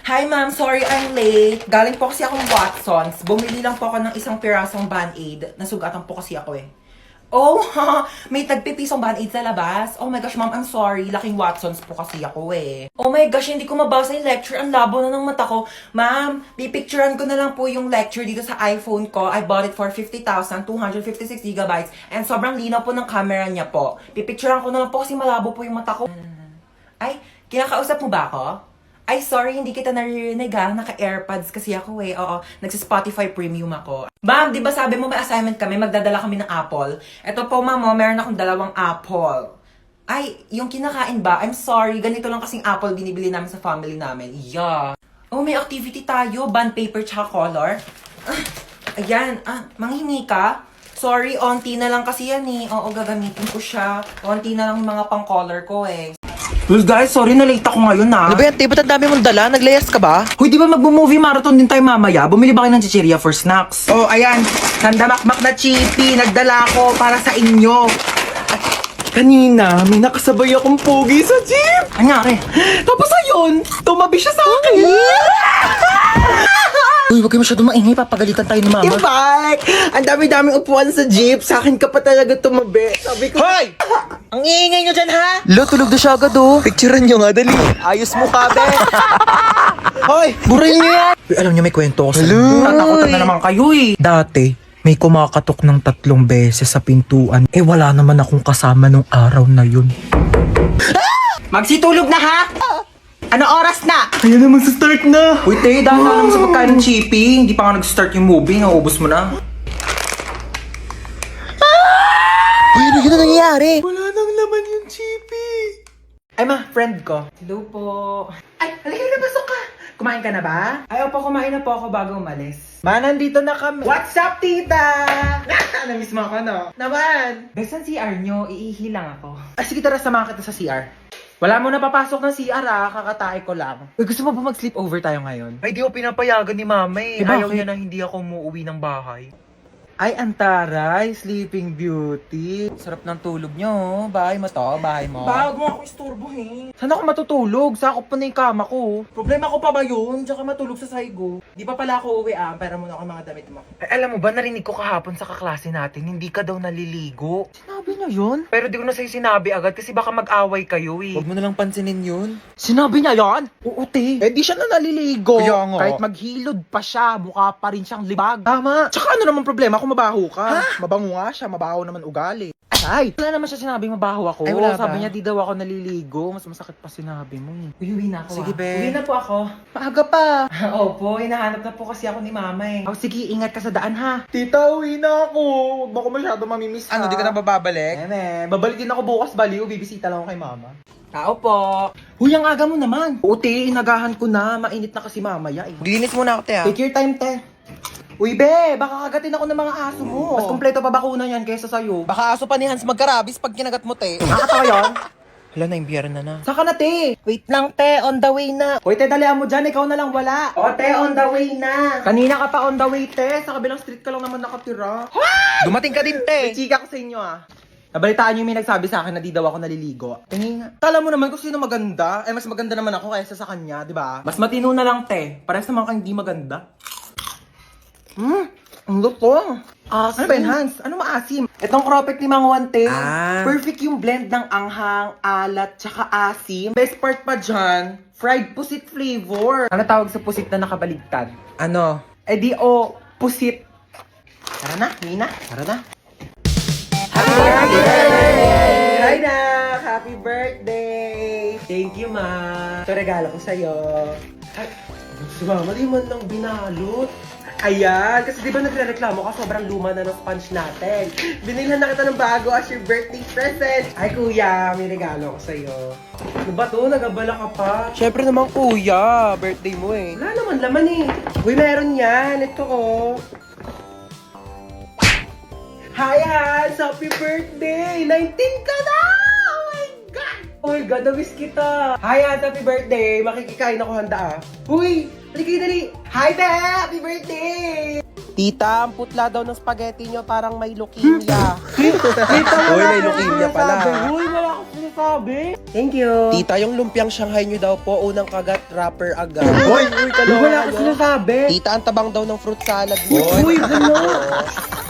Hi ma'am, sorry I'm late. Galing po kasi akong Watsons. Bumili lang po ako ng isang pirasong Band-Aid. Nasugatan po kasi ako eh. Oh, may tagpipisong Band-Aid sa labas. Oh my gosh, ma'am, I'm sorry. Laking Watsons po kasi ako eh. Oh my gosh, hindi ko mabasa yung lecture. Ang labo na ng mata ko. Ma'am, pipicturean ko na lang po yung lecture dito sa iPhone ko. I bought it for 50,000, 256 gigabytes. And sobrang linaw po ng camera niya po. Pipicturean ko na lang po kasi malabo po yung mata ko. Ay, kinakausap mo ba ako? Ay, sorry, hindi kita naririnig ha. Naka-AirPods kasi ako eh. Oo, nagsa-Spotify Premium ako. Ma'am, di ba sabi mo may assignment kami, magdadala kami ng apple? Ito po, ma'am, meron akong 2 apple. Ay, yung kinakain ba? I'm sorry, ganito lang kasing apple binibili namin sa family namin. Yeah. Oh, may activity tayo. Bond paper tsaka color. Ayan, manghingi ka? Sorry, onti na lang kasi yan eh. Oo, gagamitin ko siya. Onti na lang yung mga pang-color ko eh. Well guys, sorry na late ako ngayon na. Ano ba yan, te? Ba't ang dami mong dala? Naglayas ka ba? Hoy, di ba magmo-movie marathon din tayo mamaya? Bumili ba kayo ng chichirya for snacks? Oh, ayan. Nandamakmak na chippy. Nagdala ko para sa inyo. At kanina, may nakasabay akong pogi sa jeep. Anyari? Tapos ayun, tumabi siya sa akin. Uy, huwag kayo masyadong maingay. Papagalitan tayo ni mama. Yung bike! Ang dami-daming upuan sa jeep. Sa akin ka pa talaga tumabi. Sabi ko, Hoy! Ang iingay nyo dyan, ha? Lo, tulog na siya agad oh. Picturean nyo nga, dali. Ayos mo ka, be. Hoy! Burayin nyo yan! Uy, alam nyo, may kwento ko sa Hello! Natakotan na naman kayo eh. Dati, may kumakatok ng 3 beses sa pintuan. Eh, wala naman akong kasama nung araw na yun. Magsitulog na, ha? Ano oras na? Ayan naman sa start na. Uy, te, dahil na naman sa pagkain ng chippy. Hindi pa nga nag-start yung movie. Naubos mo na. Uy, ano yun ang nangyayari? Wala nang laman yung chippy. Ay ma, friend ko. Hello po. Ay, halika na, pasok ka. Kumain ka na ba? Ay, opo, kumain na po ako bago umalis. Ma, nandito na kami. What's up, tita? Namiss mo ako, no? Naman. Besan CR nyo, iihi lang ako. Ay, sige, tara, samahan kita sa CR. Wala mo na papasok ng CR kakatae ko lang. Uy, gusto mo ba mag-sleepover tayo ngayon? Ay, di ako pinapayagan ni mama eh. Eh, Ayaw bakit? niya na hindi ako umuwi ng bahay. Ay, antaray, Sleeping Beauty. Sarap ng tulog nyo. Bahay mo to, bahay mo. Huwag mo ako istorbohin. Saan ako matutulog? Sakop pa na yung kama ko. Problema ko pa ba yun? Tsaka matulog sa saigo. Di pa pala ako uwi pera muna ako mga damit mo. Ay, alam mo ba, narinig ko kahapon sa kaklase natin, hindi ka daw naliligo. Sinabi niya yun? Pero di ko na sa'yo sinabi agad kasi baka mag-away kayo eh. Huwag mo nalang pansinin yun. Sinabi niya yan? Oo, te. Eh, di siya na naliligo. Kaya nga. Kahit maghilod pa siya, mukha pa rin siyang libag. Tama. Tsaka ano naman problema kung mabaho ka? Ha? Mabango nga siya, mabaho naman ugali. Ay! Wala naman siya sinabing mabaho ako. Ay, wala Sabi ba? niya di daw ako naliligo. Mas masakit pa sinabi mo eh. Uwi na ako. Sige, be. Uwi na po ako. Maaga pa. Opo, hinahanap na po kasi ako ni mama eh. Oh, sige, ingat ka sa daan ha. Tita, uwi na ako. Huwag mo ko masyado mamimiss ha. Ano, di ka na babalik? Babalik din ako bukas baliw. Bibisita lang ako kay mama. Tao po. Uy, ang aga mo naman. Uti, inagahan ko na. Mainit na kasi mamaya eh. Linis muna ako, te ah. Take your time, te. Uy, be, baka kagatin ako ng mga aso mo. Mas kompleto pa bakuna yan kaysa sa'yo. Baka aso pa ni Hans magkarabis pag kinagat mo, te. Nakakatawa yun? Hala, na-imbiyara na. Saka na, te. Wait lang, te. On the way na. Uy, te, dalihan mo dyan. Ikaw na lang wala. O, te, on the way na. Kanina ka pa on the way, te. Sa kabilang street ka lang naman nakatira. Dumating ka din, May te. chika ko sa inyo, Nabalitaan niyo may nagsabi sa akin na di daw ako naliligo. Tingin nga. Kala mo naman kung sino maganda. Mas maganda naman ako kaysa sa kanya, di ba? Mas matino na lang, te. Parehas naman kang hindi maganda. Ang luto. Asim. Ano ba yun, Hans? Ano maasim? Itong cropek ni Mang Juan, te. Ah. Perfect yung blend ng anghang, alat, tsaka asim. Best part pa dyan, fried pusit flavor. Ano tawag sa pusit na nakabaligtad? Ano? Eh di pusit. Tara na, Nina. Tara na. Happy birthday! Hi, Nak! Happy birthday! Thank you, Ma. Ito regalo ko sa'yo. Ay, si Mama, di man lang binalot. Ayan, kasi di ba nagre-reklamo ka, sobrang luma na ng sponge natin. Binilhan na kita ng bago as your birthday present. Ay, Kuya, may regalo ko sa'yo. Ano ba to? Nagabala ka pa? Siyempre naman, kuya. Birthday mo eh. Wala naman laman eh. Uy, meron yan. Ito ko. Hi, Hans! Happy birthday! 19 ka na! Oh my God! Oh my God, na-miss kita! Hi, Hans! Happy birthday! Makikikain ako handa Uy! Halika dali! Hi, Te! Happy birthday! Tita, ang putla daw ng spaghetti nyo parang may leukemia. Uy, may leukemia pala. Uy, wala akong sinasabi. Thank you. Tita, yung lumpiang Shanghai nyo daw po, unang kagat, wrapper agad. Uy, kalawang wala akong sinasabi. Tita, ang tabang daw ng fruit salad mo. Uy,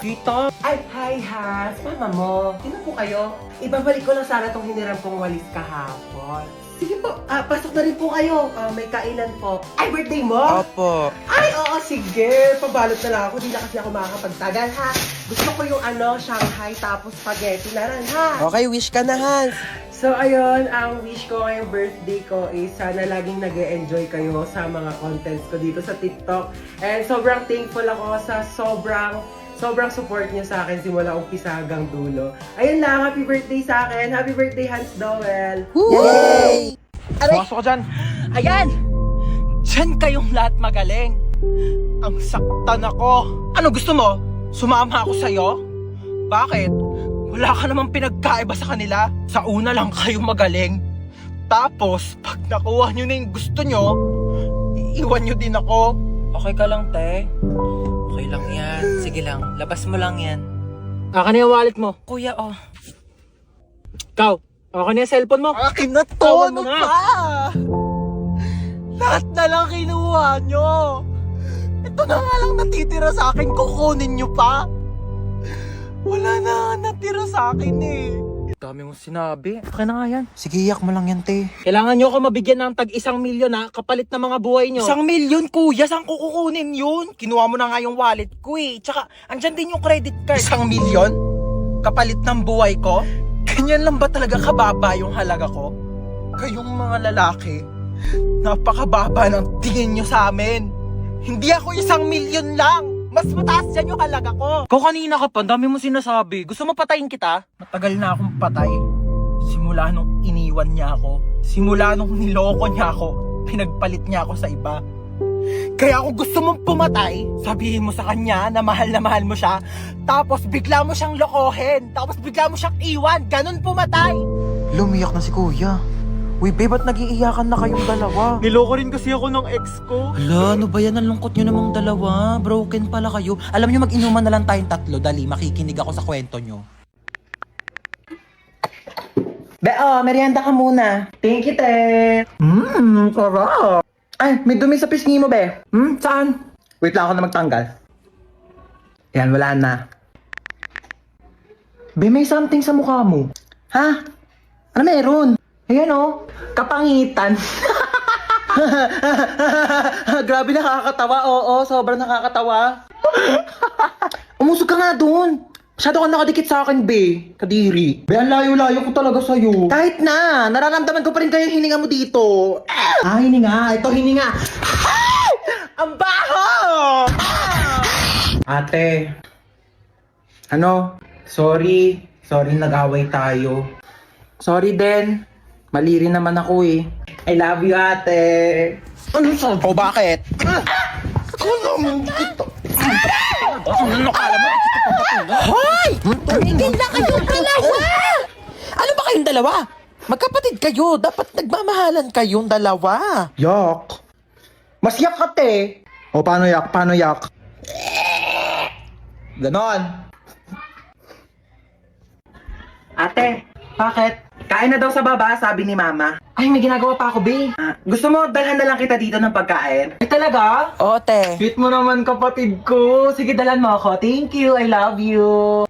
Tita. Ay, hi, Has. Mama mo. Sino po kayo? Ibabalik ko lang sana itong hiniram kong walis kahapon. Sige po, pasok na rin po kayo. May kainan po. Ay, birthday mo? Opo. Ay, oo, sige. Pabalot na lang ako. Di na kasi ako makakapagtagal, ha? Gusto ko yung Shanghai tapos spaghetti na rin, ha? Okay, wish ka na, Hans. So, ayun, ang wish ko ngayong birthday ko is sana laging nag-e-enjoy kayo sa mga contents ko dito sa TikTok. And sobrang thankful ako sa sobrang support niyo sa akin simula umpisa hanggang dulo. Ayun lang, happy birthday sa akin. Happy birthday, Hans Dowell. Yay! Pumasok ka dyan. Ayan! Diyan kayong lahat magaling. Ang saktan ako. Ano gusto mo? Sumama ako sa'yo? Bakit? Wala ka namang pinagkaiba sa kanila. Sa una lang kayo magaling. Tapos, pag nakuha nyo na yung gusto nyo, iiwan nyo din ako. Okay ka lang, te? Okay lang yan. Sige lang, labas mo lang yan. Akin na yung wallet mo. Kuya, oh. Ikaw, akin na yung cellphone mo. Akin na to! Tawan mo Ano na. pa? Lahat na lang kinuha nyo. Ito na nga lang natitira sa akin, kukunin nyo pa. Wala na natira sa akin eh. Dami mong sinabi. Akin na nga yan. Sige, iyak mo lang yan, te. Kailangan nyo ako mabigyan ng tag 1 milyon ha, kapalit ng mga buhay nyo. 1 milyon, kuya? Saan ko kukunin yun? Kinuha mo na nga yung wallet ko eh. Tsaka, andyan din yung credit card. 1 milyon? Kapalit ng buhay ko? Ganyan lang ba talaga kababa yung halaga ko? Kayong mga lalaki, napakababa ng tingin nyo sa amin. Hindi ako 1 milyon lang. Mas mataas yan yung halaga ko. Ikaw kanina ka pa, dami mo sinasabi. Gusto mo patayin kita? Matagal na akong patay. Simula nung iniwan niya ako. Simula nung niloko niya ako. Pinagpalit niya ako sa iba. Kaya kung gusto mong pumatay, sabihin mo sa kanya na mahal mo siya. Tapos bigla mo siyang lokohin. Tapos bigla mo siyang iwan. Ganun pumatay. Lumiyak na si kuya. Uy, babe, ba't nag-iiyakan na kayong dalawa? Niloko rin kasi ako ng ex ko. Hala, ano ba yan? Ang lungkot nyo namang dalawa. Broken pala kayo. Alam nyo, mag-inuman na lang tayong tatlo. Dali, makikinig ako sa kwento nyo. Merienda ka muna. Thank you, te. Sarap. Ay, may dumi sa pisngi mo, be. Saan? Wait lang ako na magtanggal. Yan, wala na. Be, may something sa mukha mo. Ha? Ano meron? Ayan oh, kapangitan. Grabe, nakakatawa. Oo, sobrang nakakatawa. Umusog ka nga doon. Masyado ka nakadikit sa akin, be. Kadiri. Be, ang layo-layo ko talaga sa'yo. Kahit na, nararamdaman ko pa rin kayo yung hininga mo dito. Hininga. Ito, hininga. Ang baho! Ate. Ano? Sorry. Sorry nag-away tayo. Sorry din. Mali rin naman ako eh. I love you, ate. Ano sa? O bakit? Hoy! Tumigil na kayong dalawa! Ano ba kayong dalawa? Magkapatid kayo. Dapat nagmamahalan kayong dalawa. Yak. Mas yak ka, te. O, paano yak? Paano yak? Ganon. Ate, bakit? Kain na daw sa baba, sabi ni Mama. Ay, may ginagawa pa ako, be. Gusto mo, dalhan na lang kita dito ng pagkain? Ay, talaga? Oo, te. Sweet mo naman, kapatid ko. Sige, dalhan mo ako. Thank you, I love you.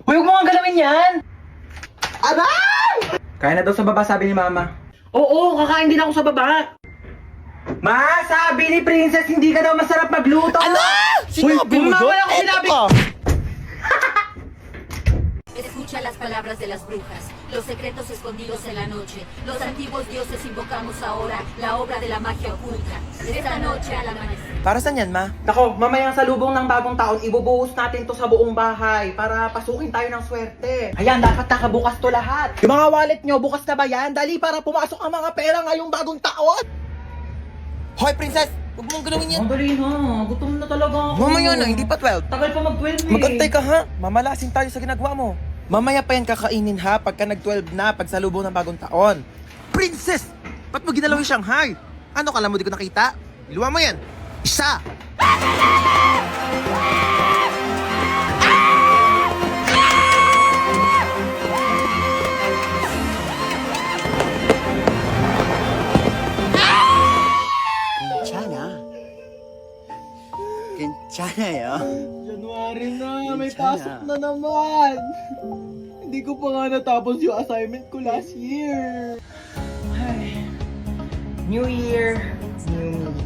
Huwag mo nga galawin yan! Aray! Kaya na daw sa baba, sabi ni Mama. Oo, kakain din ako sa baba. Ma, sabi ni Princess, hindi ka daw masarap magluto. Ano? Sinabi mo Mama, yun? ako sinabi. Escucha las palabras de las brujas, los secretos escondidos en la noche. Los antiguos dioses invocamos ahora la obra de la magia oculta. Esta noche al amanecer. Para saan yan, ma? Nako, mamayang salubong ng bagong taon, ibubuhos natin to sa buong bahay para pasukin tayo ng swerte. Ayan, dapat nakabukas to lahat. Yung mga wallet nyo, bukas na ba yan? Dali para pumasok ang mga pera ngayong bagong taon. Hoy, princess! Huwag mong galawin yan. Ang dali na. Gutom na talaga ako. Mamaya na, hindi pa 12. Tagal pa mag-12 eh. Magantay ka ha. Mamalasin tayo sa ginagawa mo. Mamaya pa yan kakainin ha pagka nag-12 na, pag salubong ng bagong taon. Princess! Ba't mo ginalaw yung Shanghai? Ano, kala mo di ko nakita? Iluwa mo yan. Isa! 괜찮아요. January na, may pasok na naman. Hindi ko pa nga natapos yung assignment ko last year. New Year, new me.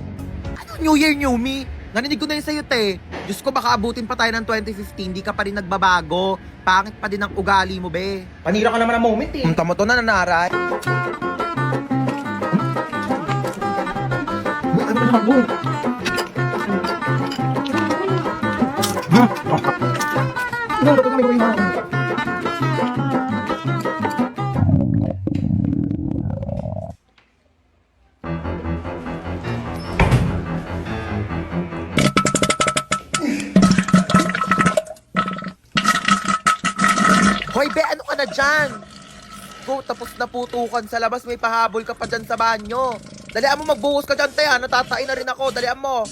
Ano New Year, New Me? Narinig ko na yun sa'yo, te. Diyos ko, baka abutin pa tayo ng 2015, di ka pa rin nagbabago. Pangit pa din ang ugali mo, be. Panira ka naman ng moment eh. Punta mo to na nanaray. Hoy, be, ano ka na dyan? Go, tapos na putukan sa labas, may pahabol ka pa dyan sa banyo. Dalian mo, magbuhos ka dyan, te, ha? Natatain na rin ako, dalian mo.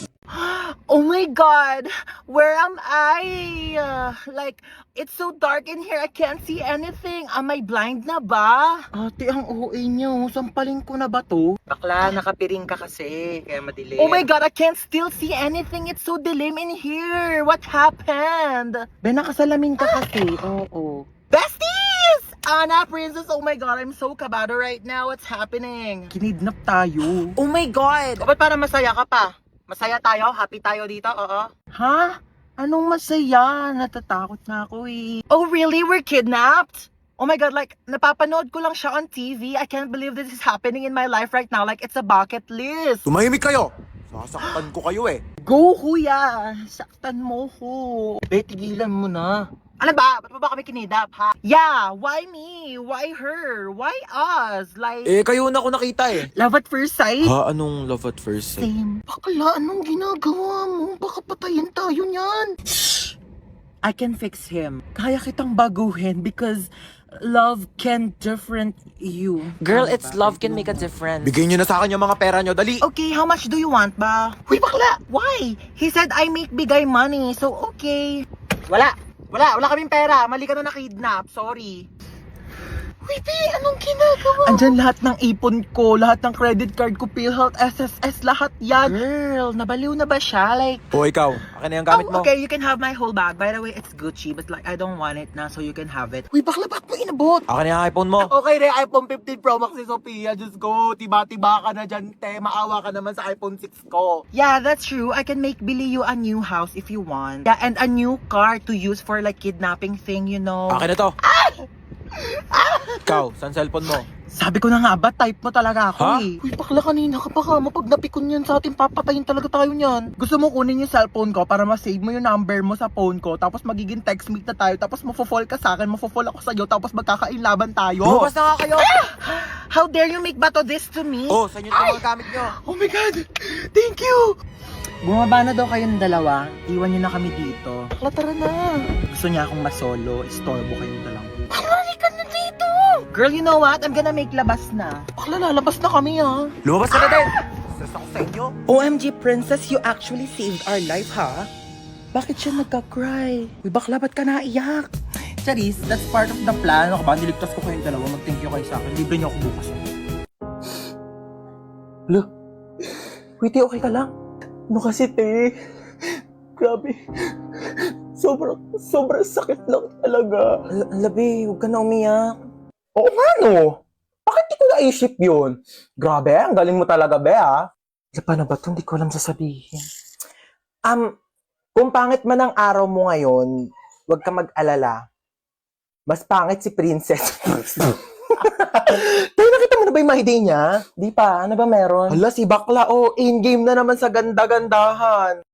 Oh my god, where am I? Like, it's so dark in here, I can't see anything. Am I blind na ba? Ate, ang OA niyo, sampalin ko na ba to? Bakla, nakapiring ka kasi, kaya madilim. Oh my god, I can't still see anything. It's so dilim in here. What happened? Be, nakasalamin ka kasi, oo. Besties! Anna, Princess, oh my god, I'm so kabado right now. What's happening? Kinidnap tayo. Oh my god! O, ba't parang masaya ka pa? Masaya tayo? Happy tayo dito? Oo. Ha? Anong masaya? Natatakot na ako eh. Oh really? We're kidnapped? Oh my god, like, napapanood ko lang siya on TV. I can't believe this is happening in my life right now. Like, it's a bucket list. Tumahimik kayo! Sasaktan ko kayo eh. Go, kuya! Saktan mo ko. Be, tigilan mo na. Ano ba? Ba't mo ba kami kinidap, ha? Yeah, why me? Why her? Why us? Like, Kayo na ako nakita eh. love at first sight? Ha? Anong love at first sight? Same. Bakla, anong ginagawa mo? Baka patayin tayo niyan. I can fix him. Kaya kitang baguhin because love can different you. Girl, it's love can make a difference. Bigay niyo na sa akin yung mga pera niyo, dali. Okay, how much do you want ba? Uy, bakla! Why? He said I make bigay money, so okay. Wala kaming pera. Mali ka na nakidnap. Sorry. Wait, anong ginagawa? Andyan lahat ng ipon ko, lahat ng credit card ko, PhilHealth, SSS, lahat yan. Girl, nabaliw na ba siya? Like, O, ikaw. Akin na yung gamit mo. okay, you can have my whole bag. By the way, it's Gucci, but like, I don't want it na, so you can have it. Uy, bakla, bakit mo inabot? Akin na yung iPhone mo. Okay na, iPhone 15 Pro Max ni Sophia. Just go, tiba-tiba ka na dyan, te. Maawa ka naman sa iPhone 6 ko. Yeah, that's true. I can make Billy you a new house if you want. Yeah, and a new car to use for like kidnapping thing, you know. Akin na to. Ikaw, saan cellphone mo? Sabi ko na nga ba, type mo talaga ako Ha? eh. Uy, bakla, kanina ka pa ka mo. Pag napikon yan sa atin, papatayin talaga tayo niyan. Gusto mo kunin yung cellphone ko para ma-save mo yung number mo sa phone ko, tapos magiging text meet na tayo, tapos mafo-fall ka sa akin, mafo-fall ako sa'yo, tapos magkakainlaban tayo. Lumabas na nga kayo. How dare you make bato this to me? Oh, saan yun yung mga gamit nyo? Oh my God! Thank you! Bumaba na daw kayong dalawa. Iwan niyo na kami dito. Bakla, tara na. Gusto niya akong masolo. Istorbo kayong dalawa. Halika na dito. Girl, you know what? I'm gonna make labas na. Bakla, lalabas na kami ha. Lumabas ka na din. Stress ako sa inyo. OMG, Princess, you actually saved our life, ha? Bakit siya nagka-cry? Uy, bakla, ba't ka naiyak? Charis, that's part of the plan. Ano ka ba? Niligtas ko kayong dalawa. Mag-thank you kayo sa akin. Libre niyo ako bukas. Wait, okay ka lang? Ano kasi, te? Grabe. Sobrang sakit lang talaga. Labi, huwag ka na umiyak. Oo nga, no? Bakit di ko naisip yun? Grabe, ang galing mo talaga, be, ah. Paano ba ito? Hindi ko alam sasabihin. Kung pangit man ang araw mo ngayon, huwag ka mag-alala. Mas pangit si Princess. Tayo, nakita mo na ba yung mahidi niya? Di pa, ano ba meron? Hala, si Bakla, oh, in-game na naman sa ganda-gandahan.